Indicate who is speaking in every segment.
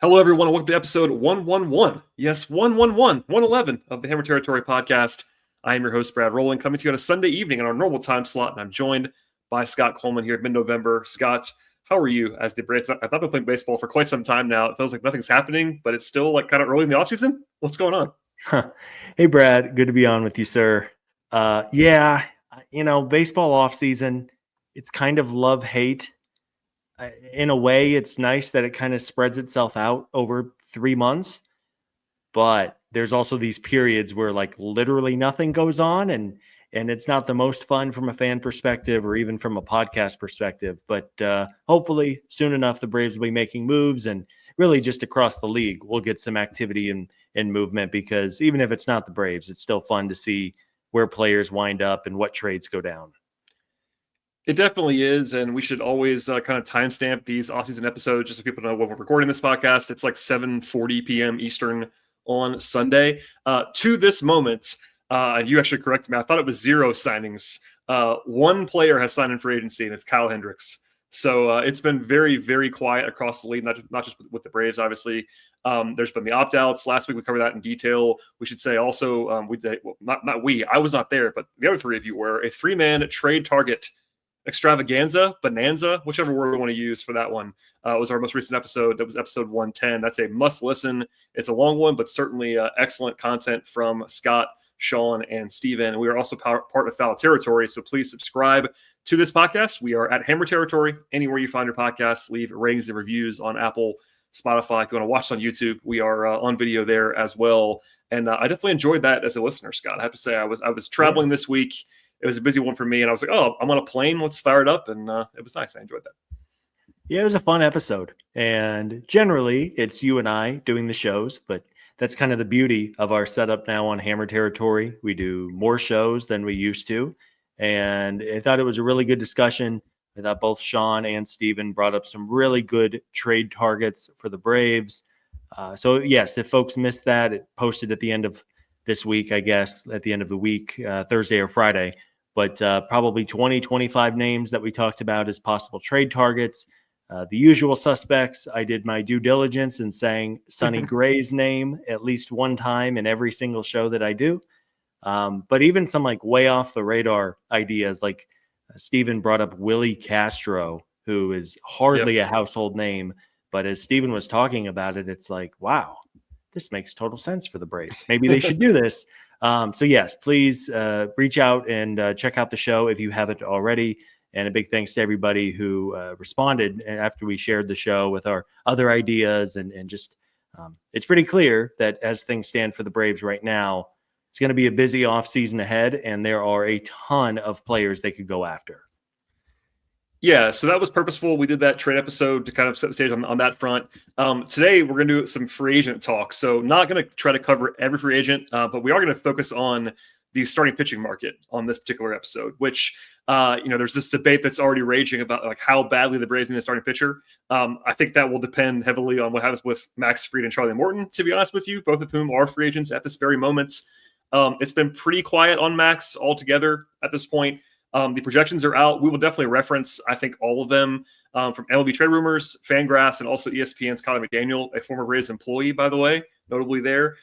Speaker 1: Hello, everyone, and welcome to episode 111. Yes, 111, 111 of the Hammer Territory podcast. I am your host, Brad Rowland, coming to you on a Sunday evening on our normal time slot, and I'm joined by Scott Coleman here at mid-November. Scott, how are you as the Braves? I've not been playing baseball for quite some time now. It feels like nothing's happening, but it's still like kind of early in the offseason. What's going on?
Speaker 2: Hey, Brad. Good to be on with you, sir. Baseball offseason, it's kind of love-hate. In a way, it's nice that it kind of spreads itself out over 3 months, but there's also these periods where like literally nothing goes on, and it's not the most fun from a fan perspective or even from a podcast perspective. But hopefully soon enough, the Braves will be making moves, and really just across the league, we'll get some activity and movement, because even if it's not the Braves, it's still fun to see where players wind up and what trades go down.
Speaker 1: It definitely is, and we should always kind of timestamp these offseason episodes just so people know when we're recording this podcast. It's like 7:40 p.m. Eastern on Sunday. To this moment, and you actually corrected me, I thought it was 0 signings. One player has signed in free agency, and it's Kyle Hendricks. So it's been very, very quiet across the league, not just with the Braves, obviously. There's been the opt-outs. Last week we covered that in detail. We should say also, I was not there, but the other three of you were, a 3-man trade target extravaganza, bonanza, whichever word we want to use for that one, was our most recent episode. That was episode 110. That's a must listen. It's a long one, but certainly excellent content from Scott, Sean, and Steven. We are also part of Foul Territory, so please subscribe to this podcast. We are at Hammer Territory. Anywhere you find your podcast, leave ratings and reviews on Apple, Spotify. If you want to watch us on YouTube, we are on video there as well. And I definitely enjoyed that as a listener, Scott. I have to say, I was traveling this week. It was a busy one for me, and I was like, oh, I'm on a plane. Let's fire it up. And it was nice. I enjoyed that.
Speaker 2: Yeah, it was a fun episode. And generally, it's you and I doing the shows, but that's kind of the beauty of our setup now on Hammer Territory. We do more shows than we used to. And I thought it was a really good discussion. I thought both Sean and Steven brought up some really good trade targets for the Braves. So, yes, if folks missed that, it posted at the end of this week, I guess, at the end of the week, Thursday or Friday. But probably 20, 25 names that we talked about as possible trade targets. The usual suspects. I did my due diligence in saying Sonny Gray's name at least one time in every single show that I do. But even some like way off the radar ideas, like Steven brought up Willie Castro, who is hardly a household name. But as Steven was talking about it, it's like, wow, this makes total sense for the Braves. Maybe they should do this. So yes, please reach out and check out the show if you haven't already. And a big thanks to everybody who responded after we shared the show with our other ideas. And just it's pretty clear that as things stand for the Braves right now, it's going to be a busy offseason ahead, and there are a ton of players they could go after.
Speaker 1: Yeah, so that was purposeful. We did that trade episode to kind of set the stage on that front. Today, we're going to do some free agent talk. So not going to try to cover every free agent, but we are going to focus on the starting pitching market on this particular episode, which, there's this debate that's already raging about like how badly the Braves need a starting pitcher. I think that will depend heavily on what happens with Max Fried and Charlie Morton, to be honest with you, both of whom are free agents at this very moment. It's been pretty quiet on Max altogether at this point. The projections are out. We will definitely reference, I think, all of them from MLB Trade Rumors, Fangraphs, and also ESPN's Colin McDaniel, a former Braves employee, by the way, notably there.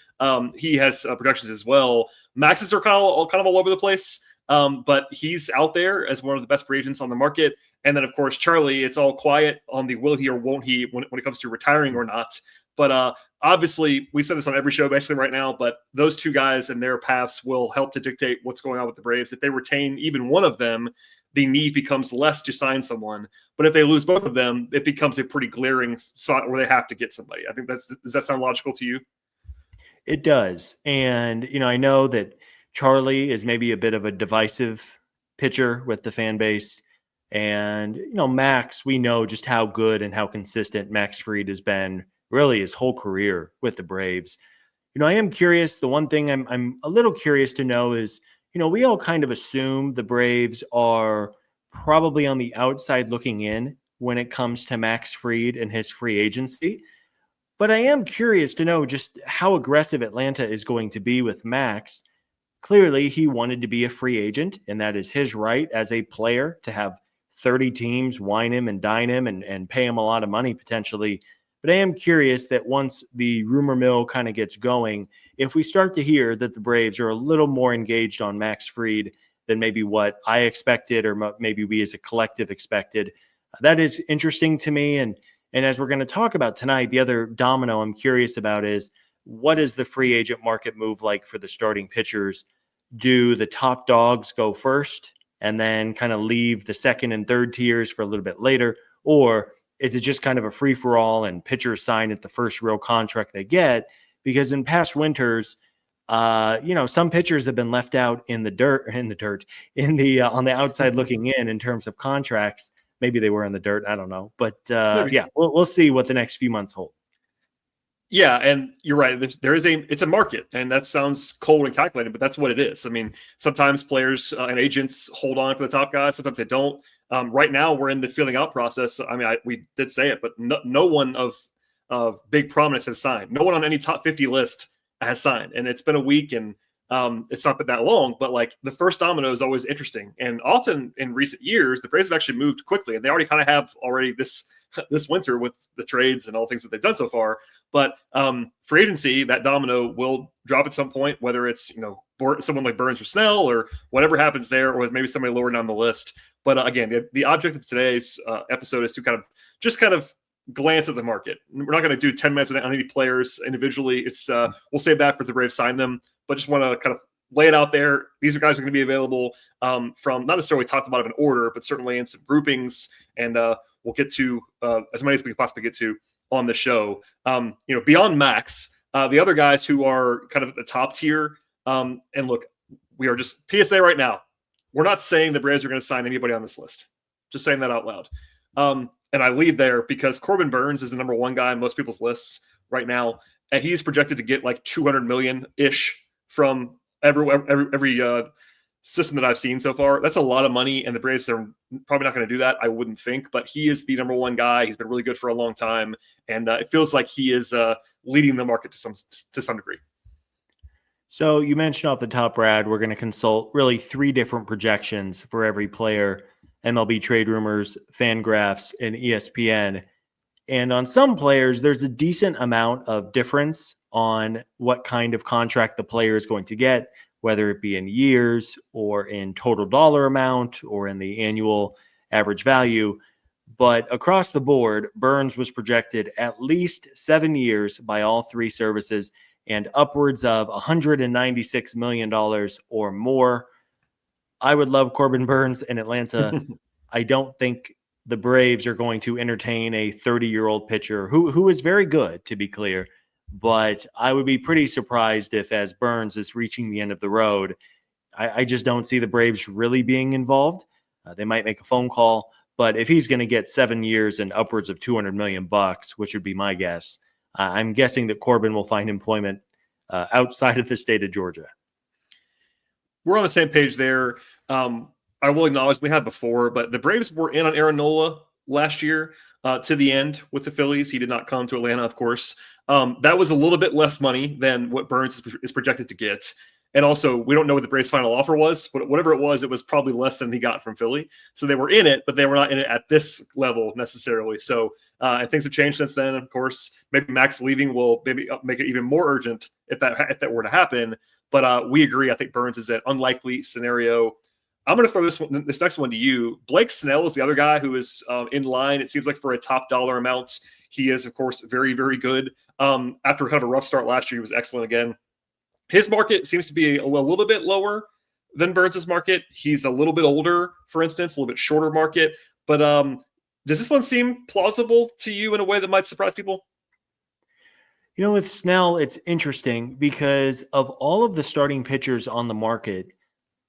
Speaker 1: He has projections as well. Max's are kind of all over the place, but he's out there as one of the best free agents on the market. And then, of course, Charlie, it's all quiet on the will he or won't he when it comes to retiring or not. But obviously, we said this on every show basically right now, but those two guys and their paths will help to dictate what's going on with the Braves. If they retain even one of them, the need becomes less to sign someone. But if they lose both of them, it becomes a pretty glaring spot where they have to get somebody. I think does that sound logical to you?
Speaker 2: It does. And, I know that Charlie is maybe a bit of a divisive pitcher with the fan base. And, Max, we know just how good and how consistent Max Fried has been really his whole career with the Braves. I am curious. The one thing I'm a little curious to know is, we all kind of assume the Braves are probably on the outside looking in when it comes to Max Fried and his free agency. But I am curious to know just how aggressive Atlanta is going to be with Max. Clearly, he wanted to be a free agent, and that is his right as a player to have 30 teams wine him and dine him and pay him a lot of money potentially But I am curious that once the rumor mill kind of gets going, if we start to hear that the Braves are a little more engaged on Max Fried than maybe what I expected or maybe we as a collective expected, that is interesting to me. And as we're going to talk about tonight, the other domino I'm curious about is, what is the free agent market move like for the starting pitchers? Do the top dogs go first and then kind of leave the second and third tiers for a little bit later? Or is it just kind of a free for all and pitchers sign at the first real contract they get? Because in past winters, some pitchers have been left out in the dirt, on the outside looking in terms of contracts. Maybe they were in the dirt. I don't know. But we'll see what the next few months hold.
Speaker 1: Yeah, and you're right. It's a market, and that sounds cold and calculated, but that's what it is. I mean, sometimes players and agents hold on for the top guys, sometimes they don't. Right now, we're in the filling out process. I mean, we did say it, but no one of big prominence has signed. No one on any top 50 list has signed, and it's been a week, and it's not been that long. But like the first domino is always interesting, and often in recent years, the Braves have actually moved quickly, and they already kind of have this winter with the trades and all things that they've done so far. But free agency, that domino will drop at some point, whether it's someone like Burnes or Snell or whatever happens there, or maybe somebody lower down the list. But again, the object of today's episode is to kind of glance at the market. We're not going to do 10 minutes on any players individually. It's we'll save that for the Braves sign them, but just want to kind of lay it out there. These are guys who are going to be available from not necessarily top to bottom in order, but certainly in some groupings, and we'll get to as many as we can possibly get to on the show. Beyond Max, the other guys who are kind of at the top tier, and look, we are just PSA right now. We're not saying the Braves are going to sign anybody on this list. Just saying that out loud. And I lead there because Corbin Burnes is the number one guy on most people's lists right now, and he's projected to get like $200 million-ish from every system that I've seen so far. That's a lot of money, and the Braves are probably not going to do that, I wouldn't think, but he is the number one guy. He's been really good for a long time, and it feels like he is leading the market to some degree.
Speaker 2: So you mentioned off the top, Brad, we're going to consult really 3 different projections for every player: MLB Trade Rumors, Fangraphs, and ESPN. And on some players, there's a decent amount of difference on what kind of contract the player is going to get, whether it be in years or in total dollar amount or in the annual average value. But across the board, Burnes was projected at least 7 years by all 3 services and upwards of $196 million or more. I would love Corbin Burnes in Atlanta. I don't think the Braves are going to entertain a 30-year-old pitcher who is very good, to be clear. But I would be pretty surprised if, as Burnes is reaching the end of the road, I just don't see the Braves really being involved. They might make a phone call, but if he's going to get 7 years and upwards of $200 million, which would be my guess, I'm guessing that Corbin will find employment outside of the state of Georgia.
Speaker 1: We're on the same page there. I will acknowledge we had before, but the Braves were in on Aaron Nola last year to the end with the Phillies. He did not come to Atlanta, of course. That was a little bit less money than what Burnes is projected to get. And also, we don't know what the Braves' final offer was, but whatever it was probably less than he got from Philly. So they were in it, but they were not in it at this level necessarily. So and things have changed since then, of course. Maybe Max leaving will maybe make it even more urgent if that were to happen. But we agree. I think Burnes is an unlikely scenario. I'm going to throw this next one to you. Blake Snell is the other guy who is in line, it seems like, for a top dollar amount. He is, of course, very, very good. After kind of a rough start last year, he was excellent again. His market seems to be a little bit lower than Burnes' market. He's a little bit older, for instance, a little bit shorter market. But does this one seem plausible to you in a way that might surprise people?
Speaker 2: With Snell, it's interesting because of all of the starting pitchers on the market,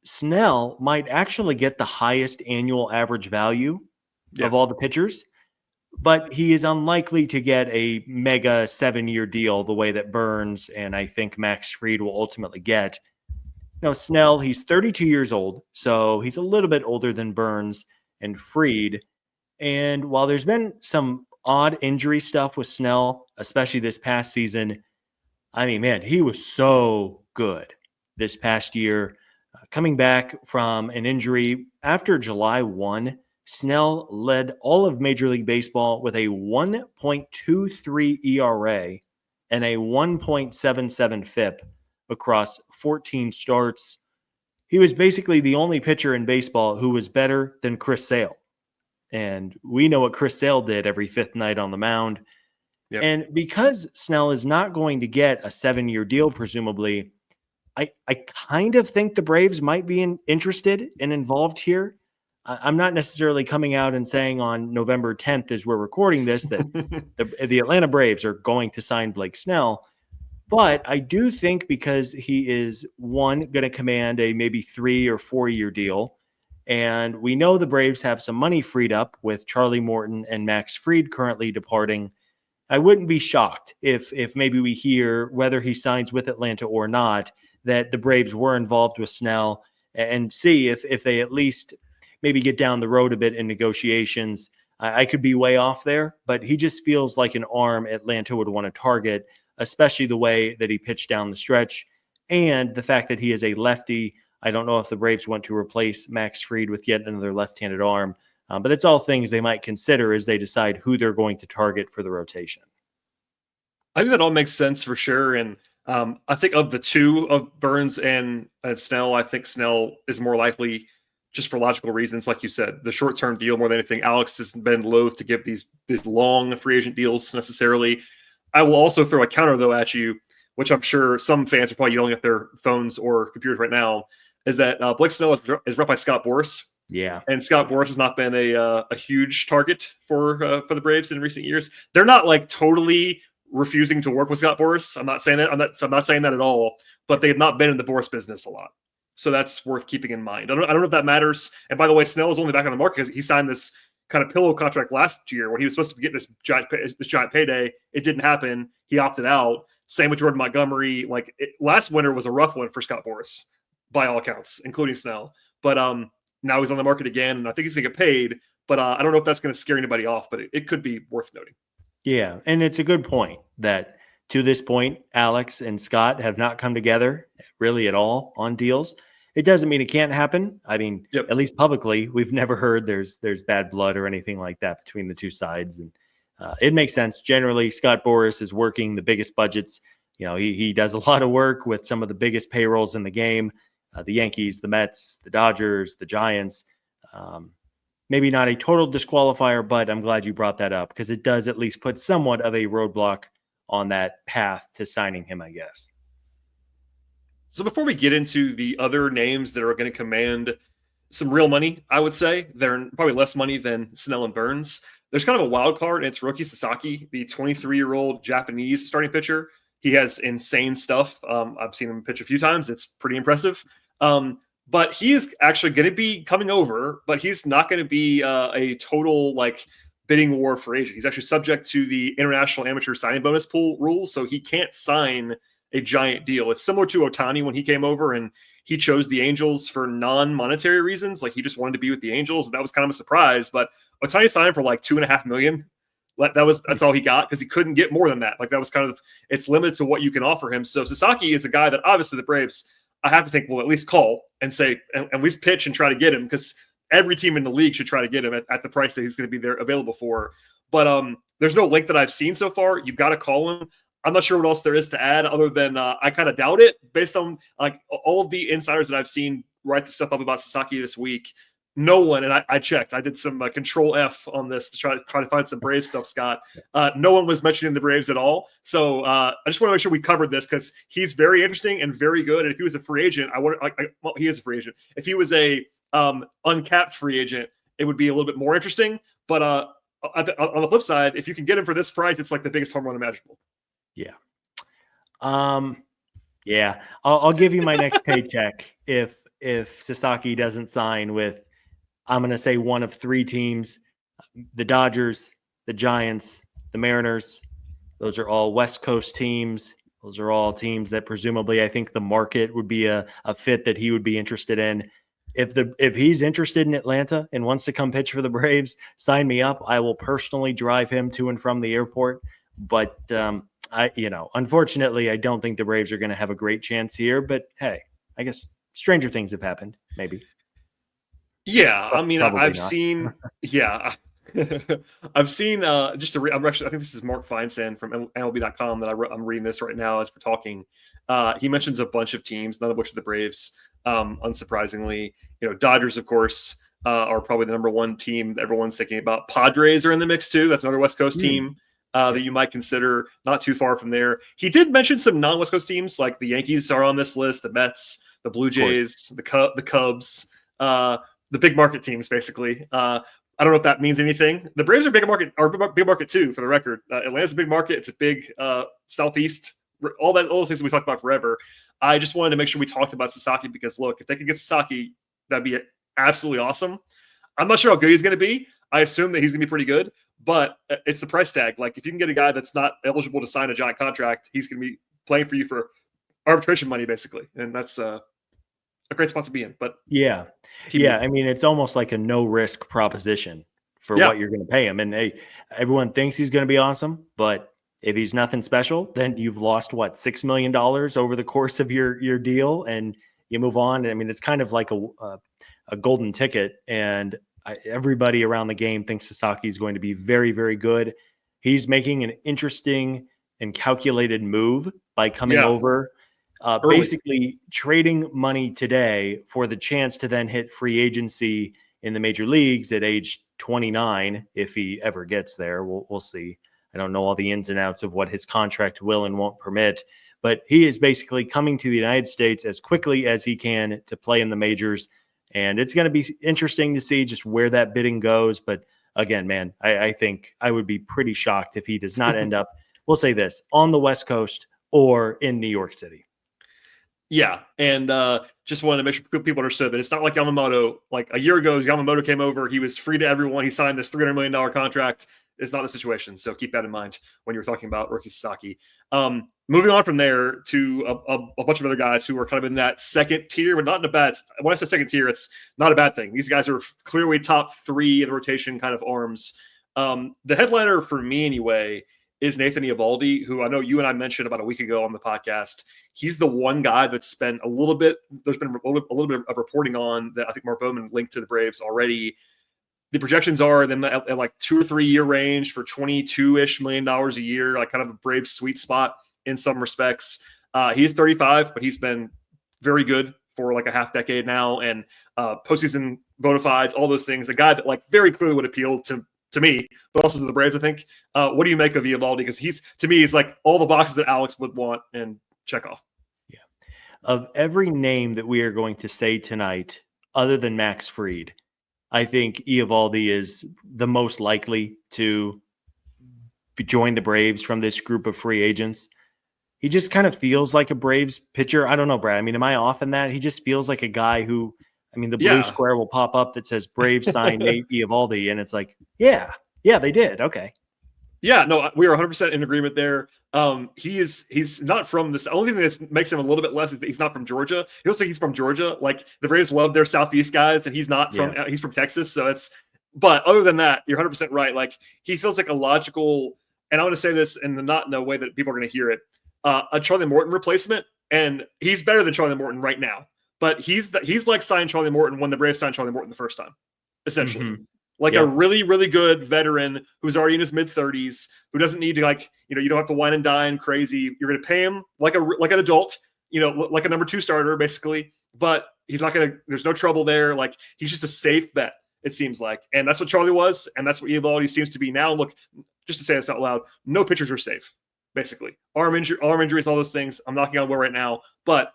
Speaker 2: Snell might actually get the highest annual average value of all the pitchers, but he is unlikely to get a mega 7-year deal the way that Burnes and I think Max Fried will ultimately get. Snell, he's 32 years old, so he's a little bit older than Burnes and Fried. And while there's been some odd injury stuff with Snell, especially this past season, I mean, man, he was so good this past year. Coming back from an injury after July 1, Snell led all of Major League Baseball with a 1.23 ERA and a 1.77 FIP across 14 starts. He was basically the only pitcher in baseball who was better than Chris Sale. And we know what Chris Sale did every fifth night on the mound.
Speaker 1: Yep.
Speaker 2: And because Snell is not going to get a 7-year deal, presumably, I kind of think the Braves might be interested and involved here. I'm not necessarily coming out and saying on November 10th, as we're recording this, that the Atlanta Braves are going to sign Blake Snell. But I do think because he is, one, going to command a maybe 3 or 4 year deal. And we know the Braves have some money freed up with Charlie Morton and Max Fried currently departing. I wouldn't be shocked if maybe we hear, whether he signs with Atlanta or not, that the Braves were involved with Snell, and see if they at least maybe get down the road a bit in negotiations. I could be way off there, but he just feels like an arm Atlanta would want to target, especially the way that he pitched down the stretch and the fact that he is a lefty. I don't know if the Braves want to replace Max Fried with yet another left-handed arm, but it's all things they might consider as they decide who they're going to target for the rotation.
Speaker 1: I think that all makes sense for sure. And I think of the two of Burnes and Snell, I think Snell is more likely, just for logical reasons, like you said, the short-term deal more than anything. Alex has been loath to give these long free agent deals necessarily. I will also throw a counter, though, at you, which I'm sure some fans are probably yelling at their phones or computers right now, is that Blake Snell is rep by Scott Boras.
Speaker 2: Yeah.
Speaker 1: And Scott Boras has not been a huge target for the Braves in recent years. They're not like totally refusing to work with Scott Boras. I'm not saying that. I'm not saying that at all. But they have not been in the Boras business a lot. So that's worth keeping in mind. I don't know if that matters. And by the way, Snell is only back on the market because he signed this kind of pillow contract last year where he was supposed to get this giant payday. It didn't happen. He opted out. Same with Jordan Montgomery. Last winter was a rough one for Scott Boras, by all accounts, including Snell. But now he's on the market again, and I think he's going to get paid. But I don't know if that's going to scare anybody off, but it could be worth noting.
Speaker 2: Yeah, and it's a good point that to this point, Alex and Scott have not come together really at all on deals. It doesn't mean it can't happen. I mean,
Speaker 1: Yep.
Speaker 2: At least publicly, we've never heard there's bad blood or anything like that between the two sides, and it makes sense. Generally, Scott Boras is working the biggest budgets. He does a lot of work with some of the biggest payrolls in the game. The Yankees, the Mets, the Dodgers, the Giants. Maybe not a total disqualifier, but I'm glad you brought that up because it does at least put somewhat of a roadblock on that path to signing him, I guess.
Speaker 1: So before we get into the other names that are going to command some real money, I would say they're probably less money than Snell and Burnes. There's kind of a wild card, and it's Roki Sasaki, the 23-year-old Japanese starting pitcher. He has insane stuff. I've seen him pitch a few times. It's pretty impressive. But he is actually going to be coming over, but he's not going to be a total bidding war for agent. He's actually subject to the international amateur signing bonus pool rules, so he can't sign a giant deal. It's similar to Ohtani when he came over and he chose the Angels for non-monetary reasons. He just wanted to be with the Angels. That was kind of a surprise, but Ohtani signed for $2.5 million. That's all he got because he couldn't get more than that. That was kind of, it's limited to what you can offer him. So Sasaki is a guy that obviously the Braves, I have to think, will at least call and say, and at least pitch and try to get him, because every team in the league should try to get him at the price that he's going to be there available for. But there's no link that I've seen so far. You've got to call him. I'm not sure what else there is to add other than I kind of doubt it based on all of the insiders that I've seen write the stuff up about Sasaki this week. No one, and I checked. I did some control F on this to try to find some Braves stuff, Scott. No one was mentioning the Braves at all. So I just want to make sure we covered this because he's very interesting and very good. And if he was a free agent, well, he is a free agent. If he was a uncapped free agent, it would be a little bit more interesting. But on the flip side, if you can get him for this price, it's the biggest home run imaginable.
Speaker 2: Yeah. Yeah. I'll give you my next paycheck if Sasaki doesn't sign with, I'm going to say, one of three teams: the Dodgers, the Giants, the Mariners. Those are all West Coast teams. Those are all teams that presumably I think the market would be a fit that he would be interested in. If he's interested in Atlanta and wants to come pitch for the Braves, sign me up. I will personally drive him to and from the airport. But unfortunately, I don't think the Braves are going to have a great chance here. But hey, I guess stranger things have happened. Maybe.
Speaker 1: Yeah, I mean,
Speaker 2: Probably
Speaker 1: I've
Speaker 2: not.
Speaker 1: seen, yeah, I've seen I'm actually, I think this is Mark Feinsand from MLB.com that I'm reading this right now as we're talking. He mentions a bunch of teams, none of which are the Braves. Unsurprisingly, Dodgers, of course, are probably the number one team that everyone's thinking about. Padres are in the mix too. That's another West Coast team that you might consider. Not too far from there. He did mention some non-West Coast teams, like the Yankees are on this list, the Mets, the Blue Jays, the Cubs. The big market teams, basically. I don't know if that means anything. The Braves are big market too, for the record. Atlanta's a big market. It's a big Southeast. All the things that we talked about forever. I just wanted to make sure we talked about Sasaki because, look, if they could get Sasaki, that'd be absolutely awesome. I'm not sure how good he's going to be. I assume that he's going to be pretty good, but it's the price tag. Like, if you can get a guy that's not eligible to sign a giant contract, he's going to be playing for you for arbitration money, basically, and that's a great spot to be in. But
Speaker 2: yeah. I mean, it's almost like a no risk proposition for what you're going to pay him. And hey, everyone thinks he's going to be awesome, but if he's nothing special, then you've lost $6 million over the course of your deal, and you move on. I mean, it's kind of like a golden ticket, and everybody around the game thinks Sasaki is going to be very, very good. He's making an interesting and calculated move by coming over. Basically trading money today for the chance to then hit free agency in the major leagues at age 29, if he ever gets there. We'll see. I don't know all the ins and outs of what his contract will and won't permit, but he is basically coming to the United States as quickly as he can to play in the majors. And it's going to be interesting to see just where that bidding goes. But again, man, I think I would be pretty shocked if he does not end up, we'll say this, on the West Coast or in New York City.
Speaker 1: Yeah, and just wanted to make sure people understood that it's not like Yamamoto. Like a year ago, Yamamoto came over. He was free to everyone. He signed this $300 million contract. It's not the situation. So keep that in mind when you're talking about Roki Sasaki. Moving on from there to a bunch of other guys who are kind of in that second tier, but not in a bad. When I say second tier, it's not a bad thing. These guys are clearly top three in the rotation kind of arms. The headliner for me anyway is Nathan Eovaldi, who I know you and I mentioned about a week ago on the podcast. He's the one guy that's been there's been a little bit of reporting on that. I think Mark Bowman linked to the Braves already. The projections are then at like 2 or 3 year range for $22-ish million a year, like kind of a Braves sweet spot in some respects. He's 35, but he's been very good for like a half decade now, and postseason bona fides, all those things. A guy that like very clearly would appeal to me, but also to the Braves, I think. What do you make of Eovaldi? Because he's like all the boxes that Alex would want and check off.
Speaker 2: Yeah. Of every name that we are going to say tonight, other than Max Fried, I think Eovaldi is the most likely to join the Braves from this group of free agents. He just kind of feels like a Braves pitcher. I don't know, Brad. I mean, am I off in that? He just feels like a guy who, I mean, the blue square will pop up that says Braves signed Nate Eovaldi, and it's like, yeah, they did. Okay.
Speaker 1: Yeah, no, we are 100% in agreement there. He's not from this. The only thing that makes him a little bit less is that he's not from Georgia. He looks like he's from Georgia. Like the Braves love their Southeast guys, and he's not from. He's from Texas, so it's. But other than that, you're 100% right. Like he feels like a logical, and I want to say this, and not in a way that people are going to hear it. A Charlie Morton replacement, and he's better than Charlie Morton right now. But he's like signed Charlie Morton when the Braves signed Charlie Morton the first time, essentially. Mm-hmm. Like a really, really good veteran who's already in his mid-30s, who doesn't need to you don't have to wine and dine crazy. You're going to pay him like an adult, like a number 2 starter basically. But he's not going to. There's no trouble there. Like he's just a safe bet. It seems like, and that's what Charlie was, and that's what Eovaldi seems to be now. Look, just to say this out loud, no pitchers are safe. Basically, arm injuries, all those things. I'm knocking on wood right now, but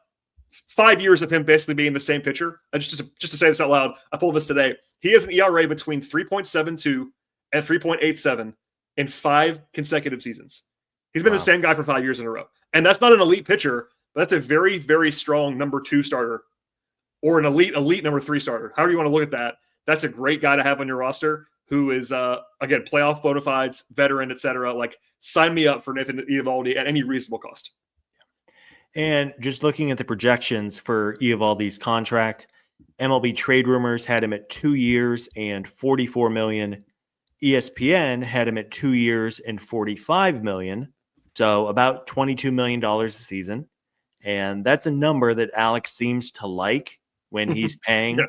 Speaker 1: 5 years of him basically being the same pitcher. Just to say this out loud, I pulled this today. He has an ERA between 3.72 and 3.87 in 5 consecutive seasons. He's been the same guy for 5 years in a row. And that's not an elite pitcher, but that's a very, very strong number 2 starter or an elite number 3 starter. However you want to look at that. That's a great guy to have on your roster who is, again, playoff bona fides, veteran, et cetera. Like, sign me up for Nathan Eovaldi at any reasonable cost.
Speaker 2: And just looking at the projections for Eovaldi's contract, MLB Trade Rumors had him at 2 years and $44 million. ESPN had him at 2 years and $45 million. So about $22 million a season. And that's a number that Alex seems to like when he's paying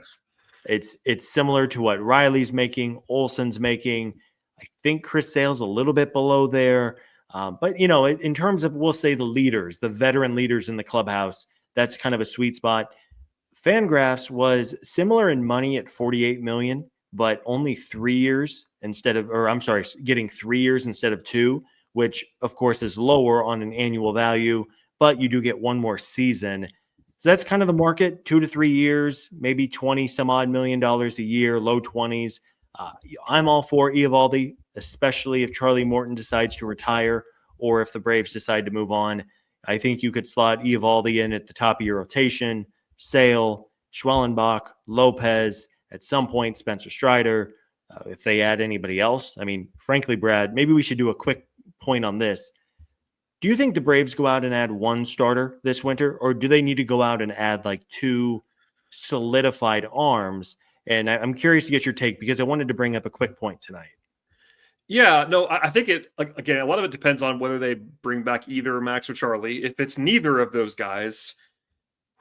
Speaker 2: It's similar to what Riley's making, Olson's making. I think Chris Sale's a little bit below there. But, in terms of, we'll say the leaders, the veteran leaders in the clubhouse, that's kind of a sweet spot. Fangraphs was similar in money at 48 million, but only 3 years getting 3 years instead of 2, which of course is lower on an annual value, but you do get one more season. So that's kind of the market, 2 to 3 years, maybe 20 some odd $1 million a year, low 20s. I'm all for Eovaldi, especially if Charlie Morton decides to retire or if the Braves decide to move on. I think you could slot Eovaldi in at the top of your rotation, Sale, Schwellenbach, Lopez, at some point Spencer Strider, if they add anybody else. I mean, frankly, Brad, maybe we should do a quick point on this. Do you think the Braves go out and add one starter this winter, or do they need to go out and add like 2 solidified arms? And I'm curious to get your take because I wanted to bring up a quick point tonight.
Speaker 1: Yeah, no, I think again, a lot of it depends on whether they bring back either Max or Charlie. If it's neither of those guys,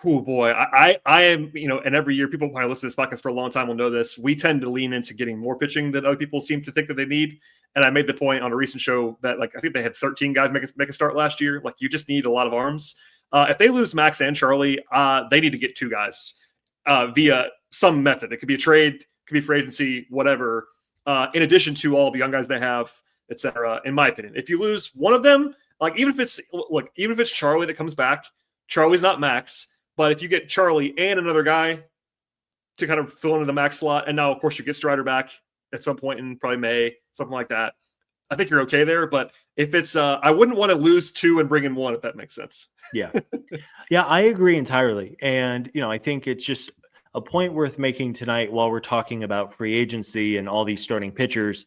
Speaker 1: oh boy, I am, and every year people probably listen to this podcast for a long time will know this. We tend to lean into getting more pitching than other people seem to think that they need. And I made the point on a recent show that I think they had 13 guys make a start last year. You just need a lot of arms. If they lose Max and Charlie, they need to get 2 guys via some method. It could be a trade, it could be free agency, whatever. In addition to all the young guys they have, et cetera, in my opinion. If you lose one of them, even if it's Charlie that comes back, Charlie's not Max. But if you get Charlie and another guy to kind of fill into the Max slot, and now, of course, you get Strider back at some point in probably May, something like that, I think you're okay there. But if it's I wouldn't want to lose 2 and bring in 1, if that makes sense.
Speaker 2: Yeah. Yeah, I agree entirely. And, I think it's just a point worth making tonight while we're talking about free agency and all these starting pitchers.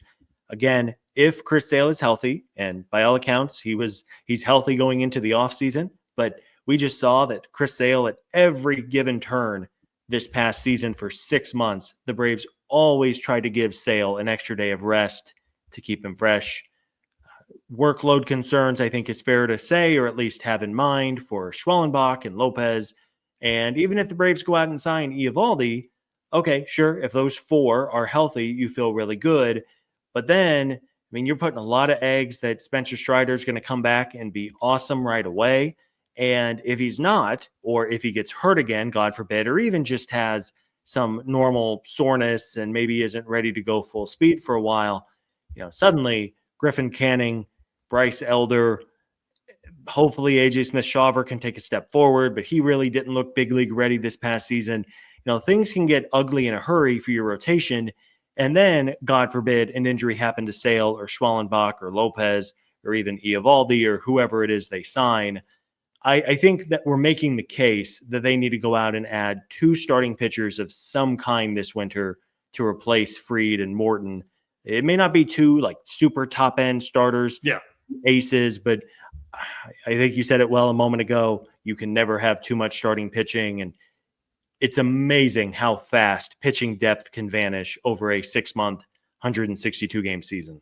Speaker 2: Again, if Chris Sale is healthy, and by all accounts, he's healthy going into the offseason, but we just saw that Chris Sale at every given turn this past season for 6 months, the Braves always tried to give Sale an extra day of rest to keep him fresh. Workload concerns, I think, is fair to say, or at least have in mind for Schwellenbach and Lopez. And even if the Braves go out and sign Eovaldi, okay, sure, if those 4 are healthy, you feel really good. But then, you're putting a lot of eggs that Spencer Strider is going to come back and be awesome right away. And if he's not, or if he gets hurt again, God forbid, or even just has some normal soreness and maybe isn't ready to go full speed for a while, suddenly Griffin Canning, Bryce Elder, hopefully AJ Smith-Shawver can take a step forward, but he really didn't look big league ready this past season. Things can get ugly in a hurry for your rotation. And then, God forbid, an injury happened to Sale or Schwellenbach or Lopez or even Eovaldi or whoever it is they sign. I think that we're making the case that they need to go out and add 2 starting pitchers of some kind this winter to replace Fried and Morton. It may not be 2 super top end starters, aces, but I think you said it well a moment ago. You can never have too much starting pitching, and it's amazing how fast pitching depth can vanish over a 6-month, 162 game season.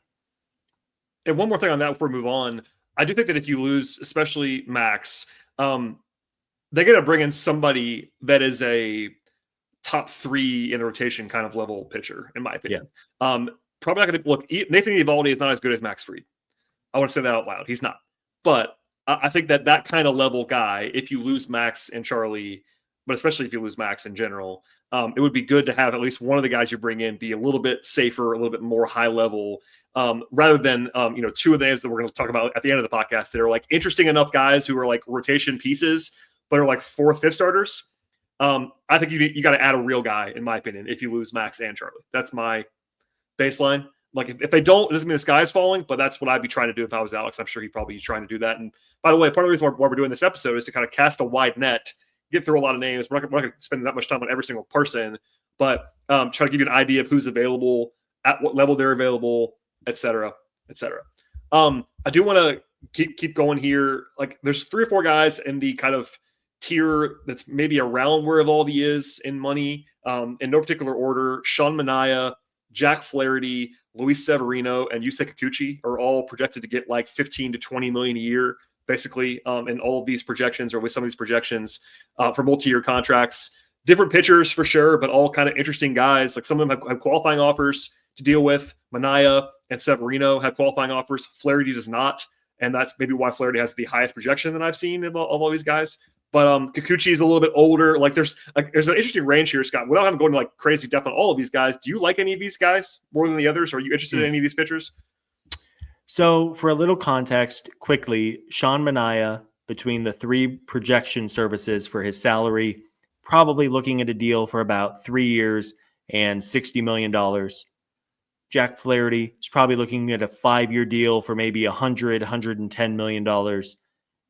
Speaker 1: And one more thing on that before we move on. I do think that if you lose, especially Max, they got to bring in somebody that is a top 3 in the rotation kind of level pitcher, in my opinion. Yeah. Probably not going to look. Nathan Eovaldi is not as good as Max Fried. I want to say that out loud. He's not. But I think that kind of level guy, if you lose Max and Charlie, but especially if you lose Max in general, it would be good to have at least one of the guys you bring in be a little bit safer, a little bit more high level, rather than 2 of the names that we're going to talk about at the end of the podcast that are interesting enough guys who are rotation pieces, but are 4th, 5th starters. I think you got to add a real guy, in my opinion, if you lose Max and Charlie. That's my baseline. If they don't, it doesn't mean the sky's falling, but that's what I'd be trying to do if I was Alex. I'm sure he'd probably be trying to do that. And by the way, part of the reason why we're doing this episode is to kind of cast a wide net, get through a lot of names. We're not going to spend that much time on every single person, but try to give you an idea of who's available, at what level they're available, et cetera, et cetera. I do want to keep going here. There's 3 or 4 guys in the kind of tier that's maybe around where Eovaldi is in money, in no particular order. Sean Manaea, Jack Flaherty, Luis Severino, and Yusei Kikuchi are all projected to get 15 to 20 million a year, basically, in all of these projections, or with some of these projections for multi-year contracts. different pitchers for sure, but all kind of interesting guys. Like some of them have qualifying offers to deal with. Manaea and Severino have qualifying offers. Flaherty does not, and that's maybe why Flaherty has the highest projection that I've seen of all these guys. But Kikuchi is a little bit older. Like there's an interesting range here, Scott. Without having going to like crazy depth on all of these guys, do you like any of these guys more than the others? Are you interested in any of these pitchers?
Speaker 2: So for a little context, quickly, Sean Manaea, between the three projection services for his salary, probably looking at a deal for about 3 years and $60 million. Jack Flaherty is probably looking at a 5-year deal for maybe $110 million.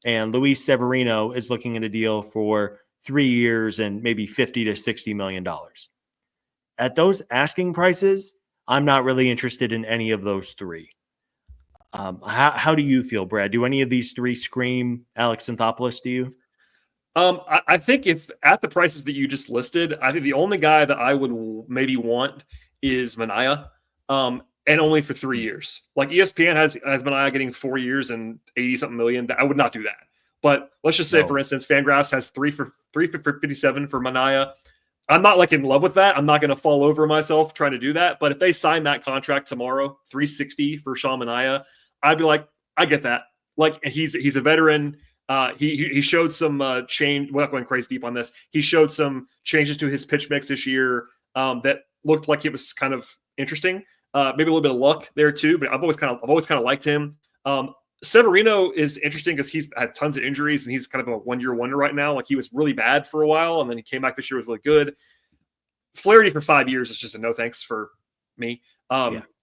Speaker 2: And Luis Severino is looking at a deal for 3 years and maybe $50 to $60 million. At those asking prices, I'm not really interested in any of those three. How do you feel, Brad? Do any of these three scream Alex Anthopoulos to you?
Speaker 1: I think if at the prices that you just listed, I think the only guy that I would maybe want is Manaea, and only for 3 years. Like ESPN has Manaea getting 4 years and 80 something million. I would not do that. But let's just say, for instance, Fangraphs has 3 for 57 for Manaea. I'm not like in love with that. I'm not going to fall over myself trying to do that. But if they sign that contract tomorrow, 360 for Sean Manaea, I'd be like, I get that. Like he's a veteran. He showed some change. We're not going crazy deep on this. He showed some changes to his pitch mix this year that looked like it was kind of interesting. Maybe a little bit of luck there too. But I've always kind of liked him. Severino is interesting because he's had tons of injuries and he's kind of a one-year wonder right now. Like he was really bad for a while and then he came back this year, was really good. Flaherty for 5 years is just a no thanks for me.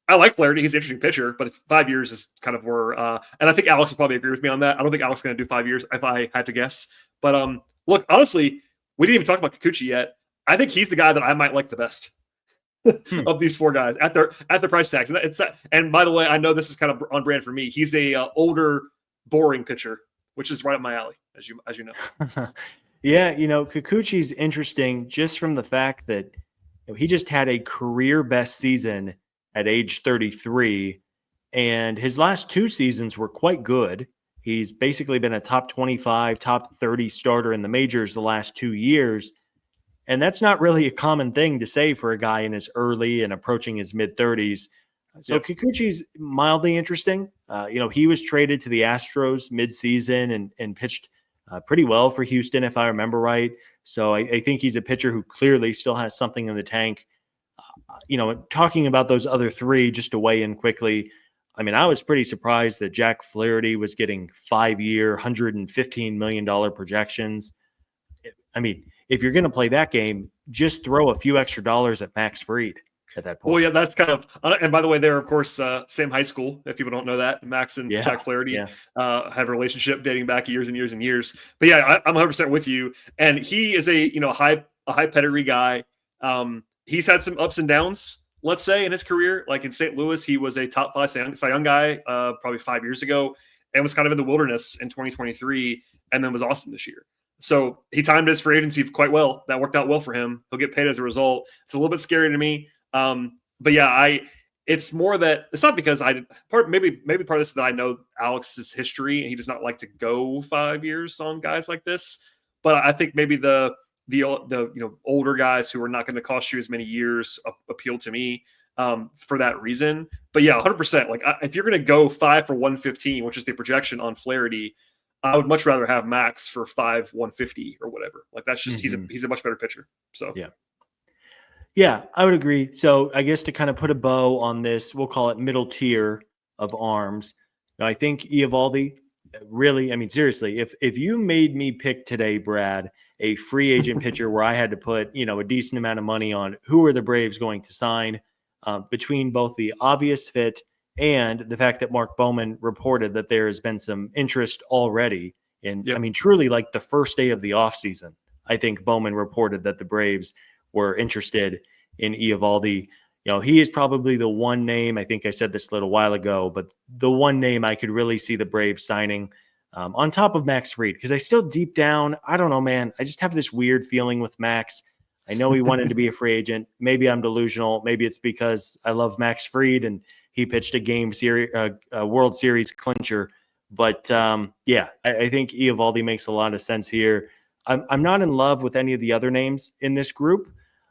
Speaker 1: I like Flaherty. He's an interesting pitcher, but 5 years is kind of where, and I think Alex will probably agree with me on that. I don't think Alex is going to do 5 years if I had to guess. But look, honestly, we didn't even talk about Kikuchi yet. I think he's the guy that I might like the best of these four guys at their price tags. And it's that. And by the way, I know this is kind of on brand for me. He's a older, boring pitcher, which is right up my alley, as you know.
Speaker 2: Yeah, Kikuchi's interesting just from the fact that he just had a career best season at age 33, and his last 2 seasons were quite good. He's basically been a top 25, top 30 starter in the majors the last 2 years. And that's not really a common thing to say for a guy in his early and approaching his mid-30s. So Kikuchi's mildly interesting. He was traded to the Astros mid-season and pitched pretty well for Houston, if I remember right. So I think he's a pitcher who clearly still has something in the tank. Talking about those other three, just to weigh in quickly, I mean, I was pretty surprised that Jack Flaherty was getting 5-year, $115 million projections. I mean, if you're going to play that game, just throw a few extra dollars at Max Fried at that point.
Speaker 1: Well, yeah, that's kind of, and by the way, they're, of course, same high school. If people don't know that, Max and Jack Flaherty have a relationship dating back years and years and years. But yeah, I'm 100% with you. And he is a high pedigree guy. He's had some ups and downs, let's say, in his career. Like in St. Louis, he was a top 5 Cy Young guy probably 5 years ago and was kind of in the wilderness in 2023 and then was awesome this year. So he timed his free agency quite well. That worked out well for him. He'll get paid as a result. It's a little bit scary to me. But yeah, it's more that it's not because maybe part of this is that I know Alex's history and he does not like to go 5 years on guys like this. But I think maybe the older guys who are not going to cost you as many years appeal to me for that reason. But yeah, 100%. Like if you're going to go 5 for 115, which is the projection on Flaherty, I would much rather have Max for 5 150 or whatever. Like that's just he's a much better pitcher. So
Speaker 2: yeah, I would agree. So I guess to kind of put a bow on this, we'll call it middle tier of arms. Now, I think Eovaldi, really, I mean, seriously, if you made me pick today, Brad, a free agent pitcher where I had to put, a decent amount of money on who are the Braves going to sign between both the obvious fit and the fact that Mark Bowman reported that there has been some interest already in, I mean, truly like the first day of the offseason, I think Bowman reported that the Braves were interested in Eovaldi. He is probably the one name, I think I said this a little while ago, but the one name I could really see the Braves signing on top of Max Fried, because I still deep down, I don't know, man, I just have this weird feeling with Max. I know he wanted to be a free agent. Maybe I'm delusional. Maybe it's because I love Max Fried and he pitched a World Series clincher. But I think Eovaldi makes a lot of sense here. I'm not in love with any of the other names in this group.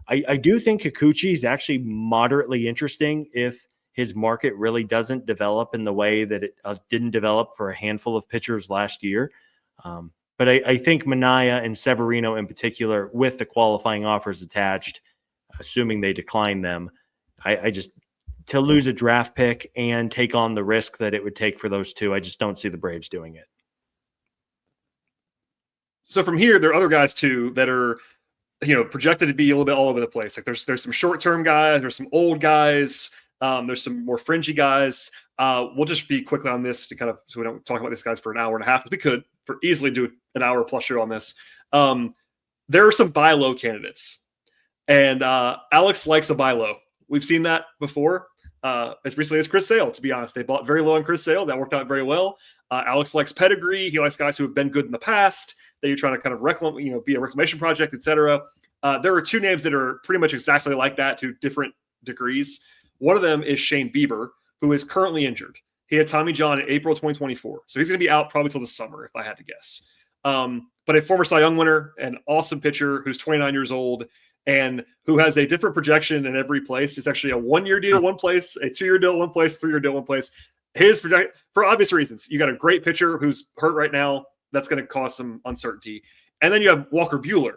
Speaker 2: I do think Kikuchi is actually moderately interesting if his market really doesn't develop in the way that it didn't develop for a handful of pitchers last year. But I think Minaya and Severino in particular, with the qualifying offers attached, assuming they decline them, I just, to lose a draft pick and take on the risk that it would take for those two, I just don't see the Braves doing it.
Speaker 1: So from here, there are other guys too that are, projected to be a little bit all over the place. Like there's some short-term guys, there's some old guys, there's some more fringy guys. We'll just be quickly on this to so we don't talk about these guys for an hour and a half, because we could easily do an hour plus show on this. There are some buy low candidates, and Alex likes a buy low. We've seen that before, as recently as Chris Sale. To be honest, they bought very low on Chris Sale. That worked out very well. Alex likes pedigree. He likes guys who have been good in the past, that you're trying to kind of be a reclamation project, etc. There are two names that are pretty much exactly like that to different degrees. One of them is Shane Bieber, who is currently injured. He had Tommy John in April 2024. So he's going to be out probably till the summer, if I had to guess. But a former Cy Young winner, an awesome pitcher who's 29 years old and who has a different projection in every place. It's actually a 1-year deal, one place, a 2-year deal, one place, 3-year deal, one place. His projection, for obvious reasons, you got a great pitcher who's hurt right now. That's going to cause some uncertainty. And then you have Walker Buehler.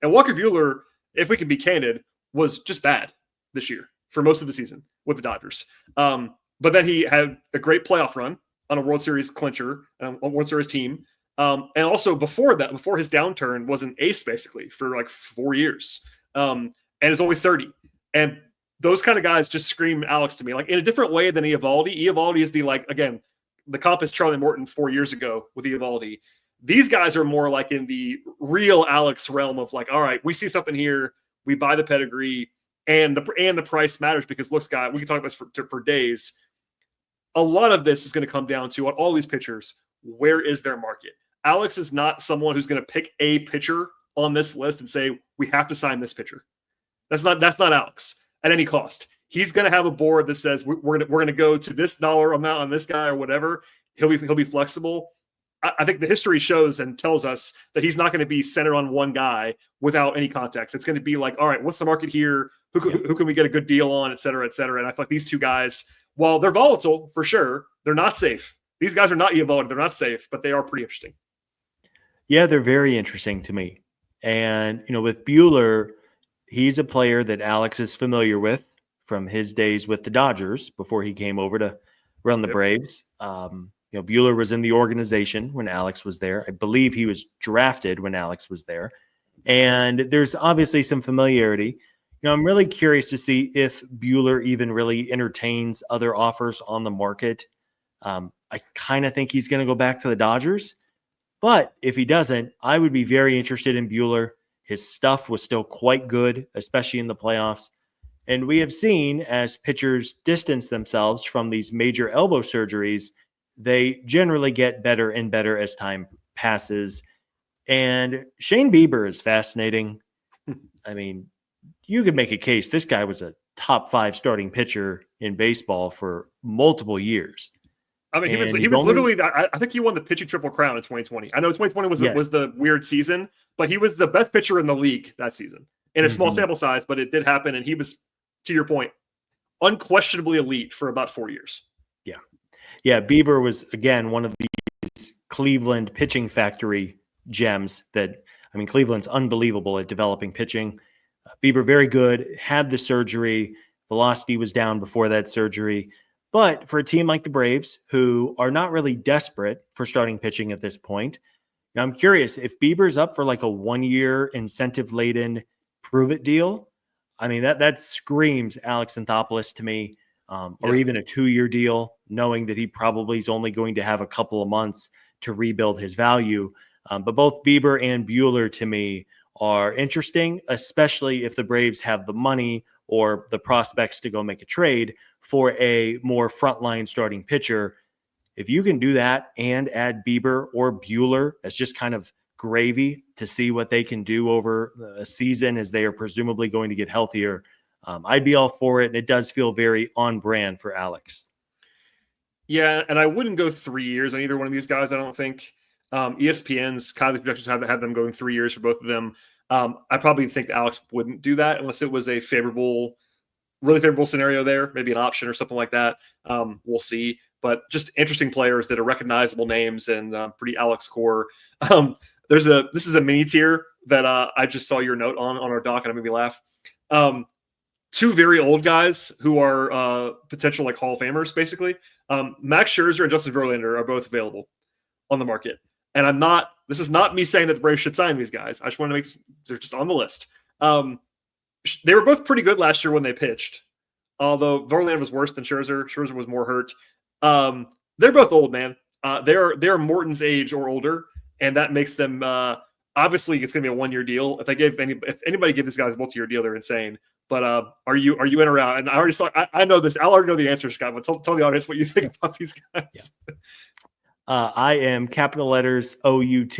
Speaker 1: And Walker Buehler, if we can be candid, was just bad this year for most of the season with the Dodgers. But then he had a great playoff run on a World Series clincher, on a World Series team. And also before that, before his downturn, was an ace basically for like 4 years. And is only 30. And those kind of guys just scream Alex to me, like in a different way than Eovaldi. Eovaldi is the comp is Charlie Morton 4 years ago with Eovaldi. These guys are more like in the real Alex realm of like, all right, we see something here, we buy the pedigree, and the price matters because look, Scott, we can talk about this for days. A lot of this is going to come down to, on all these pitchers, where is their market? Alex is not someone who's going to pick a pitcher on this list and say, we have to sign this pitcher. That's not Alex at any cost. He's going to have a board that says we're going to go to this dollar amount on this guy or whatever. He'll be flexible. I think the history shows and tells us that he's not going to be centered on one guy without any context. It's going to be like, all right, what's the market here? Who can we get a good deal on, et cetera, et cetera. And I feel like these two guys, while they're volatile for sure, they're not safe. These guys are not Eovaldi. They're not safe, but they are pretty interesting.
Speaker 2: Yeah, they're very interesting to me. And, with Buehler, he's a player that Alex is familiar with from his days with the Dodgers before he came over to run the Braves. Buehler was in the organization when Alex was there. I believe he was drafted when Alex was there. And there's obviously some familiarity. I'm really curious to see if Buehler even really entertains other offers on the market. I kind of think he's going to go back to the Dodgers. But if he doesn't, I would be very interested in Buehler. His stuff was still quite good, especially in the playoffs. And we have seen as pitchers distance themselves from these major elbow surgeries, they generally get better and better as time passes. And Shane Bieber is fascinating. I mean, you could make a case. This guy was a top 5 starting pitcher in baseball for multiple years.
Speaker 1: I mean, he was literally, I think he won the pitching triple crown in 2020. I know 2020 was the weird season, but he was the best pitcher in the league that season in a small sample size, but it did happen. And he was, to your point, unquestionably elite for about 4 years.
Speaker 2: Yeah, Bieber was, again, one of these Cleveland pitching factory gems that, Cleveland's unbelievable at developing pitching. Bieber, very good, had the surgery. Velocity was down before that surgery. But for a team like the Braves, who are not really desperate for starting pitching at this point, I'm curious if Bieber's up for like a 1-year incentive-laden prove-it deal. That screams Alex Anthopoulos to me. Or even a 2-year deal, knowing that he probably is only going to have a couple of months to rebuild his value. But both Bieber and Buehler, to me, are interesting, especially if the Braves have the money or the prospects to go make a trade for a more frontline starting pitcher. If you can do that and add Bieber or Buehler as just kind of gravy to see what they can do over a season as they are presumably going to get healthier, I'd be all for it, and it does feel very on brand for Alex.
Speaker 1: Yeah, and I wouldn't go 3 years on either one of these guys, I don't think. ESPN's kind of projections have them going 3 years for both of them. I probably think Alex wouldn't do that unless it was a really favorable scenario there, maybe an option or something like that. We'll see. But just interesting players that are recognizable names and pretty Alex core. This is a mini tier that I just saw your note on our doc and it made me laugh. Two very old guys who are potential like Hall of Famers, basically. Max Scherzer and Justin Verlander are both available on the market. And this is not me saying that the Braves should sign these guys. I just want to they're just on the list. They were both pretty good last year when they pitched, although Verlander was worse than Scherzer. Scherzer was more hurt. They're both old, man. They're Morton's age or older, and that makes them obviously it's going to be a 1-year deal. If anybody give these guys a multi-year deal, they're insane. But are you in or out? And I already saw. I know this. I already know the answer, Scott. But tell the audience what you think about these guys.
Speaker 2: Yeah. I am capital letters OUT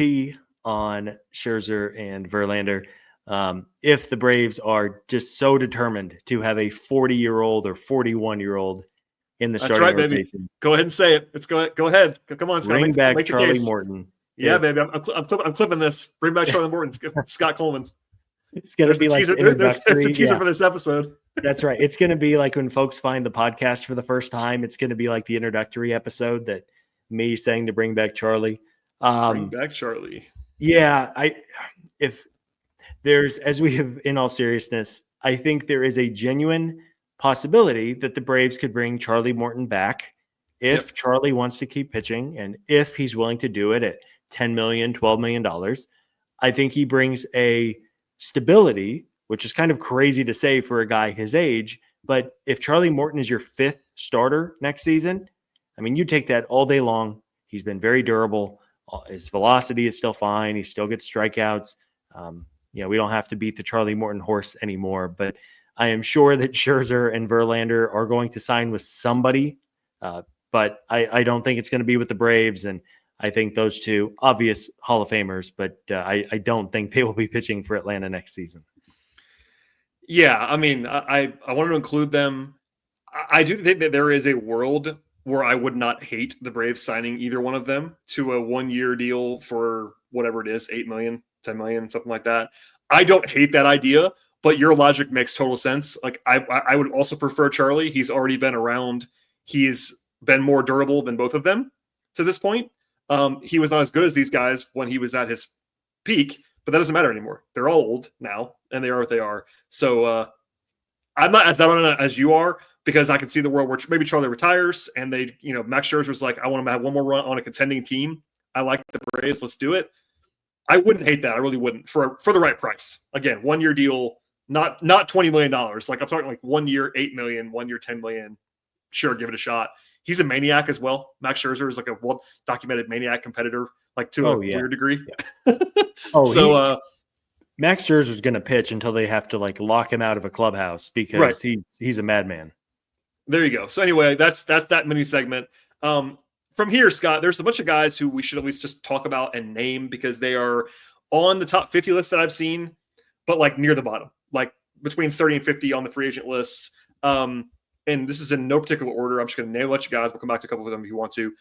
Speaker 2: on Scherzer and Verlander. If the Braves are just so determined to have a 40-year-old or 41-year-old in the starting rotation,
Speaker 1: baby. Go ahead and say it. Let's go ahead. Come on, Scott.
Speaker 2: Bring back Charlie Morton.
Speaker 1: Yeah, baby. I'm clipping this. Bring back Charlie Morton. Scott Coleman.
Speaker 2: It's going to be like
Speaker 1: there's the teaser for this episode.
Speaker 2: That's right. It's going to be like when folks find the podcast for the first time. It's going to be like the introductory episode that me saying to bring back Charlie.
Speaker 1: Bring back Charlie.
Speaker 2: Yeah, if there's, as we have in all seriousness, I think there is a genuine possibility that the Braves could bring Charlie Morton back if Charlie wants to keep pitching and if he's willing to do it at $10 million, $12 million. I think he brings a stability, which is kind of crazy to say for a guy his age. But if Charlie Morton is your 5th starter next season, I mean, you take that all day long. He's been very durable. His velocity is still fine. He still gets strikeouts. We don't have to beat the Charlie Morton horse anymore. But I am sure that Scherzer and Verlander are going to sign with somebody. But I don't think it's going to be with the Braves. And I think those two obvious Hall of Famers. But I don't think they will be pitching for Atlanta next season.
Speaker 1: Yeah, I mean, I wanted to include them. I do think that there is a world where I would not hate the Braves signing either one of them to a 1-year deal for whatever it is, 8 million, 10 million, something like that. I don't hate that idea, but your logic makes total sense. Like I would also prefer Charlie. He's already been around. He's been more durable than both of them to this point. He was not as good as these guys when he was at his peak, but that doesn't matter anymore. They're all old now and they are what they are. So I'm not as down on it as you are, because I can see the world where maybe Charlie retires and Max Scherzer was like, I want to have one more run on a contending team. I like the Braves. Let's do it. I wouldn't hate that. I really wouldn't for the right price. Again, 1-year deal, not $20 million. Like I'm talking like 1 year, 8 million, 1 year, 10 million. Sure. Give it a shot. He's a maniac as well. Max Scherzer is like a well-documented maniac competitor, like to a weird degree.
Speaker 2: Yeah. Max Scherzer is going to pitch until they have to like lock him out of a clubhouse because he's a madman.
Speaker 1: There you go. So anyway, that's that mini segment. From here, Scott, there's a bunch of guys who we should at least just talk about and name because they are on the top 50 list that I've seen, but like near the bottom, like between 30 and 50 on the free agent lists. And this is in no particular order. I'm just going to name a bunch of guys. We'll come back to a couple of them if you want to.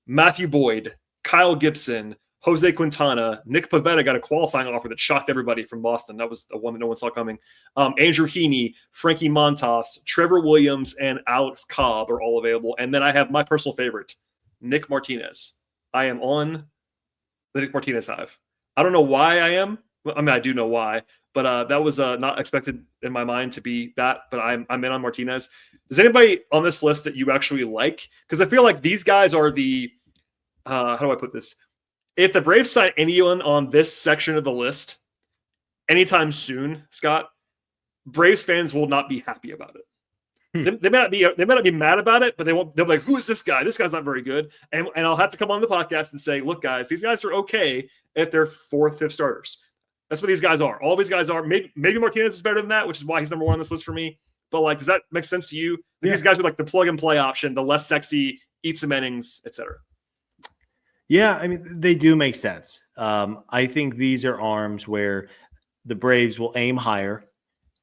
Speaker 1: Matthew Boyd, Kyle Gibson, Jose Quintana, Nick Pivetta got a qualifying offer that shocked everybody from Boston. That was the one that no one saw coming. Andrew Heaney, Frankie Montas, Trevor Williams, and Alex Cobb are all available. And then I have my personal favorite, Nick Martinez. I am on the Nick Martinez hive. I don't know why I am. I mean, I do know why, but that was not expected in my mind to be that. But I'm in on Martinez. Is anybody on this list that you actually like? Because I feel like these guys are the how do I put this? If the Braves sign anyone on this section of the list anytime soon, Scott, Braves fans will not be happy about it. They may not be mad about it, but they'll be like, who is this guy? This guy's not very good. And I'll have to come on the podcast and say, look, guys, these guys are okay if they're 4th, 5th starters. That's what these guys are. All these guys are. Maybe Martinez is better than that, which is why he's number 1 on this list for me. But like, does that make sense to you? Yeah. These guys are like the plug and play option, the less sexy, eat some innings, etc.
Speaker 2: Yeah, I mean, they do make sense. I think these are arms where the Braves will aim higher.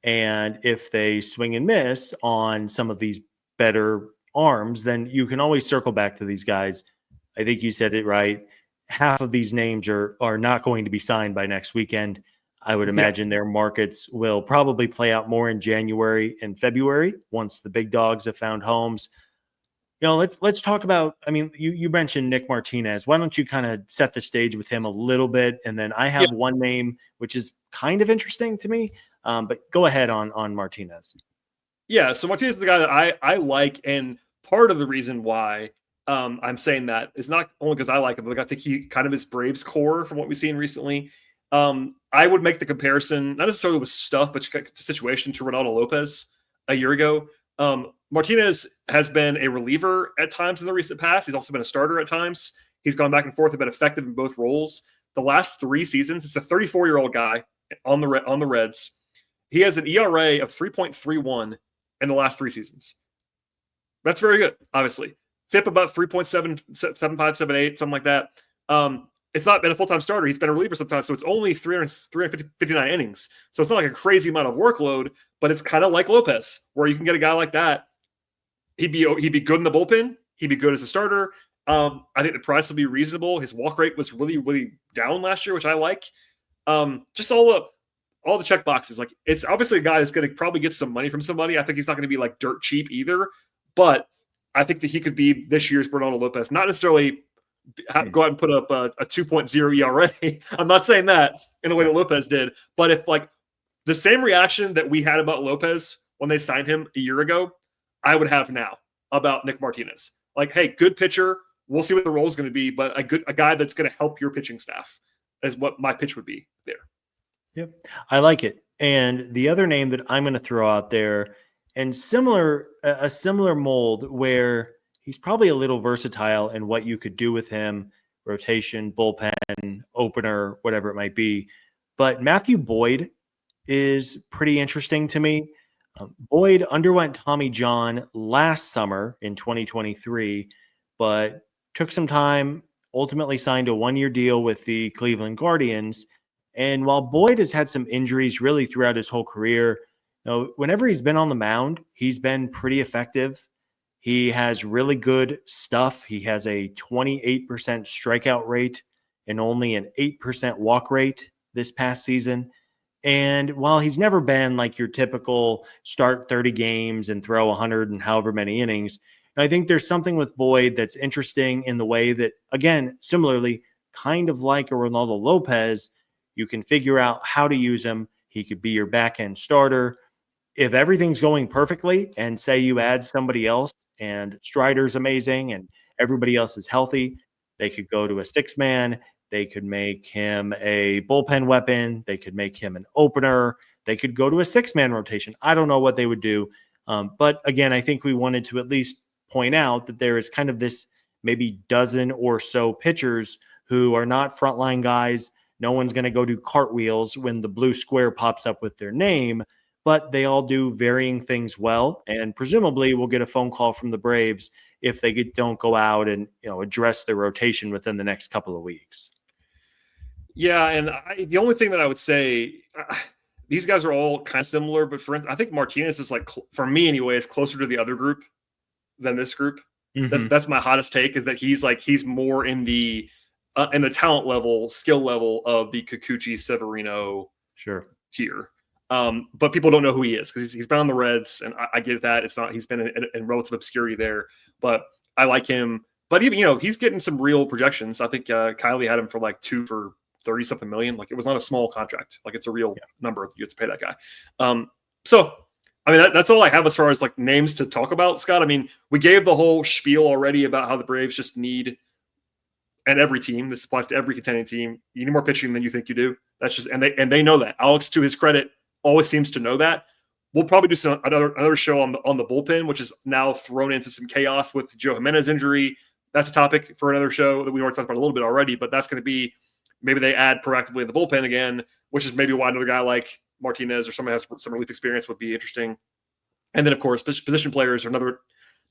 Speaker 2: And if they swing and miss on some of these better arms, then you can always circle back to these guys. I think you said it right. half of these names are not going to be signed by next weekend. I would imagine their markets will probably play out more in January and February once the big dogs have found homes. Let's talk about, I mean, you mentioned Nick Martinez. Why don't you kind of set the stage with him a little bit? And then I have one name, which is kind of interesting to me, but go ahead on Martinez.
Speaker 1: Yeah, so Martinez is the guy that I like, and part of the reason why I'm saying that is not only because I like him, but I think he kind of is Braves core from what we've seen recently. I would make the comparison, not necessarily with stuff, but the situation to Ronaldo Lopez a year ago. Martinez has been a reliever at times in the recent past. He's also been a starter at times. He's gone back and forth and been effective in both roles. The last 3 seasons, it's a 34-year-old guy on the Reds. He has an ERA of 3.31 in the last 3 seasons. That's very good, obviously. FIP about 3.7, 75, 78, something like that. It's not been a full-time starter. He's been a reliever sometimes, so it's only 359 innings. So it's not like a crazy amount of workload, but it's kind of like Lopez, where you can get a guy like that. He'd be good in the bullpen. He'd be good as a starter. I think the price will be reasonable. His walk rate was really, really down last year, which I like. Just all the check boxes. Like, it's obviously a guy that's going to probably get some money from somebody. I think he's not going to be like dirt cheap either, but I think that he could be this year's Ronaldo Lopez. Not necessarily go out and put up a 2.0 ERA. I'm not saying that in the way that Lopez did, but if like the same reaction that we had about Lopez when they signed him a year ago, I would have now about Nick Martinez. Like, hey, good pitcher. We'll see what the role is going to be, but a guy that's going to help your pitching staff is what my pitch would be there.
Speaker 2: Yep. I like it. And the other name that I'm going to throw out there, and a similar mold where he's probably a little versatile in what you could do with him, rotation, bullpen, opener, whatever it might be. But Matthew Boyd is pretty interesting to me. Boyd underwent Tommy John last summer in 2023, but took some time, ultimately signed a 1-year deal with the Cleveland Guardians. And while Boyd has had some injuries really throughout his whole career, whenever he's been on the mound, he's been pretty effective. He has really good stuff. He has a 28% strikeout rate and only an 8% walk rate this past season. And while he's never been like your typical start 30 games and throw 100 and however many innings, I think there's something with Boyd that's interesting in the way that, again, similarly, kind of like a Ronaldo Lopez, you can figure out how to use him. He could be your back end starter. If everything's going perfectly and say you add somebody else and Strider's amazing and everybody else is healthy, they could go to a 6-man. They could make him a bullpen weapon. They could make him an opener. They could go to a 6-man rotation. I don't know what they would do. But again, I think we wanted to at least point out that there is kind of this maybe dozen or so pitchers who are not frontline guys. No one's going to go do cartwheels when the blue square pops up with their name, but they all do varying things well. And presumably we'll get a phone call from the Braves if they don't go out and address their rotation within the next couple of weeks.
Speaker 1: Yeah, and the only thing that I would say, these guys are all kind of similar, but for instance, I think Martinez is like, for me anyway, is closer to the other group than this group. Mm-hmm. That's my hottest take, is that he's more in the talent level, skill level of the Kikuchi Severino tier. But people don't know who he is because he's been on the Reds, and I get that. It's not, he's been in relative obscurity there, but I like him. But even, he's getting some real projections. I think Kylie had him for like 2 for 30 something million. Like, it was not a small contract. Like, it's a real number that you have to pay that guy. So I mean, that's all I have as far as like names to talk about, Scott. I mean, we gave the whole spiel already about how the Braves just need, and every team, this applies to every contending team, you need more pitching than you think you do. That's just, and they know that. Alex, to his credit, always seems to know that. We'll probably do another show on the bullpen, which is now thrown into some chaos with Joe Jimenez injury. That's a topic for another show that we already talked about a little bit already, but that's going to be, maybe they add proactively in the bullpen again, which is maybe why another guy like Martinez or somebody has some relief experience would be interesting. And then, of course, position players are another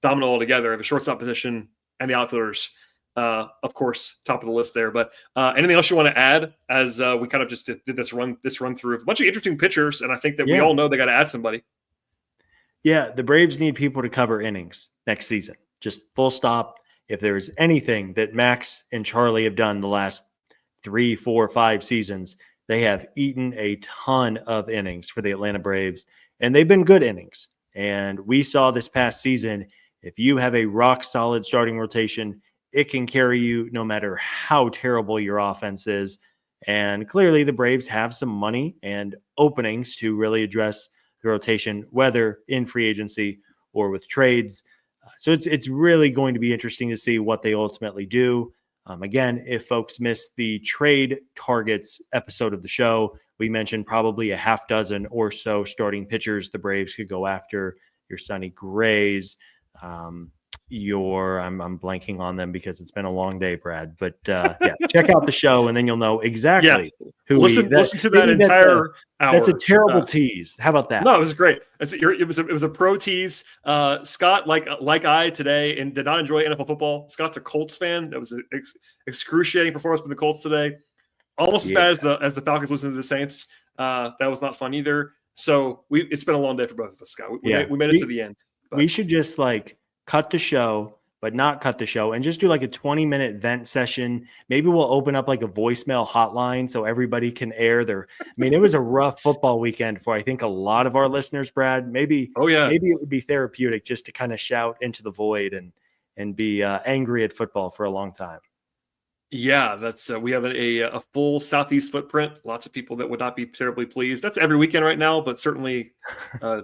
Speaker 1: domino altogether. The shortstop position and the outfielders, of course, top of the list there. But anything else you want to add as we kind of just did this run through a bunch of interesting pitchers, and I think that we all know they got to add somebody. Yeah,
Speaker 2: the Braves need people to cover innings next season. Just full stop. if there's anything that Max and Charlie have done the last 3, 4, 5 seasons, they have eaten a ton of innings for the Atlanta Braves, and they've been good innings. And we saw this past season, if you have a rock solid starting rotation, it can carry you no matter how terrible your offense is. And clearly the Braves have some money and openings to really address the rotation, whether in free agency or with trades. So it's really going to be interesting to see what they ultimately do. Again, if folks missed the trade targets episode of the show, we mentioned probably a half dozen or so starting pitchers the Braves could go after. Your Sonny Grays, I'm blanking on them because it's been a long day, Brad. But yeah, check out the show and then you'll know exactly who
Speaker 1: listen to that entire hour.
Speaker 2: That's a terrible tease. How about that?
Speaker 1: No, it was great. It was a pro tease. Scott, like I today, and did not enjoy NFL football. Scott's a Colts fan. That was an excruciating performance for the Colts today. Almost as bad as the Falcons losing to the Saints. That was not fun either. So it's been a long day for both of us, Scott. We made it to the end. But
Speaker 2: we should just cut the show, but not cut the show, and just do a 20-minute vent session. Maybe we'll open up a voicemail hotline so everybody can air their. It was a rough football weekend for I think a lot of our listeners, Brad. Maybe it would be therapeutic just to kind of shout into the void and be angry at football for a long time.
Speaker 1: Yeah, that's we have a full Southeast footprint. Lots of people that would not be terribly pleased. That's every weekend right now, but certainly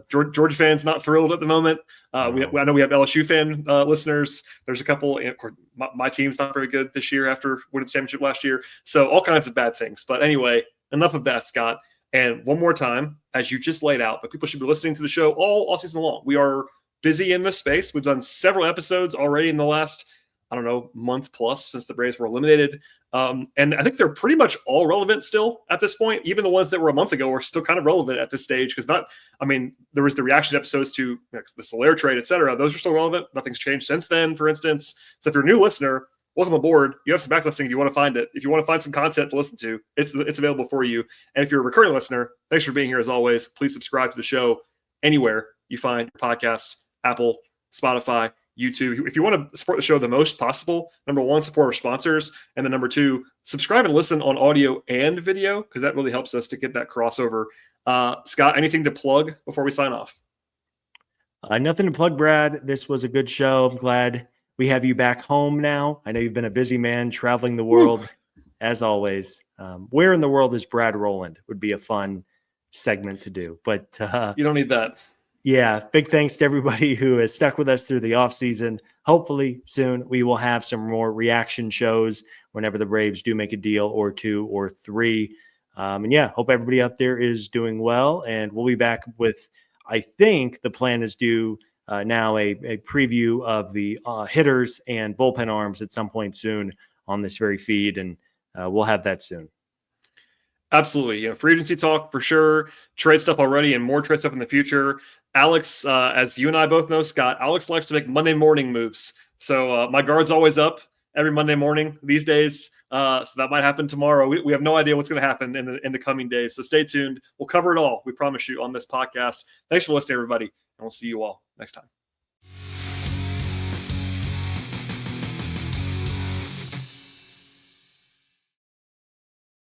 Speaker 1: Georgia fans not thrilled at the moment. I know we have LSU fan listeners. There's a couple. And of course, my team's not very good this year after winning the championship last year. So all kinds of bad things. But anyway, enough of that, Scott. And one more time, as you just laid out, but people should be listening to the show all season long. We are busy in this space. We've done several episodes already in the last month plus since the Braves were eliminated. And I think they're pretty much all relevant still at this point. Even the ones that were a month ago are still kind of relevant at this stage because there was the reaction episodes to the Soler trade, et cetera. Those are still relevant. Nothing's changed since then, for instance. So if you're a new listener, welcome aboard. You have some backlisting if you want to find it. If you want to find some content to listen to, it's available for you. And if you're a recurring listener, thanks for being here as always. Please subscribe to the show anywhere you find podcasts, Apple, Spotify, YouTube. If you want to support the show the most possible, number one, support our sponsors. And then number two, subscribe and listen on audio and video because that really helps us to get that crossover. Scott, anything to plug before we sign off?
Speaker 2: Nothing to plug, Brad. This was a good show. I'm glad we have you back home now. I know you've been a busy man traveling the world as always. Where in the world is Brad Rowland would be a fun segment to do, but
Speaker 1: you don't need that.
Speaker 2: Yeah, big thanks to everybody who has stuck with us through the offseason. Hopefully soon we will have some more reaction shows whenever the Braves do make a deal or 2 or 3. And yeah, hope everybody out there is doing well. And we'll be back with, I think the plan is due now a preview of the hitters and bullpen arms at some point soon on this very feed. And we'll have that soon.
Speaker 1: Absolutely. Free agency talk for sure. Trade stuff already and more trade stuff in the future. Alex, as you and I both know, Scott, Alex likes to make Monday morning moves. So my guard's always up every Monday morning these days. So that might happen tomorrow. We have no idea what's going to happen in the coming days. So stay tuned. We'll cover it all. We promise you on this podcast. Thanks for listening, everybody. And we'll see you all next time.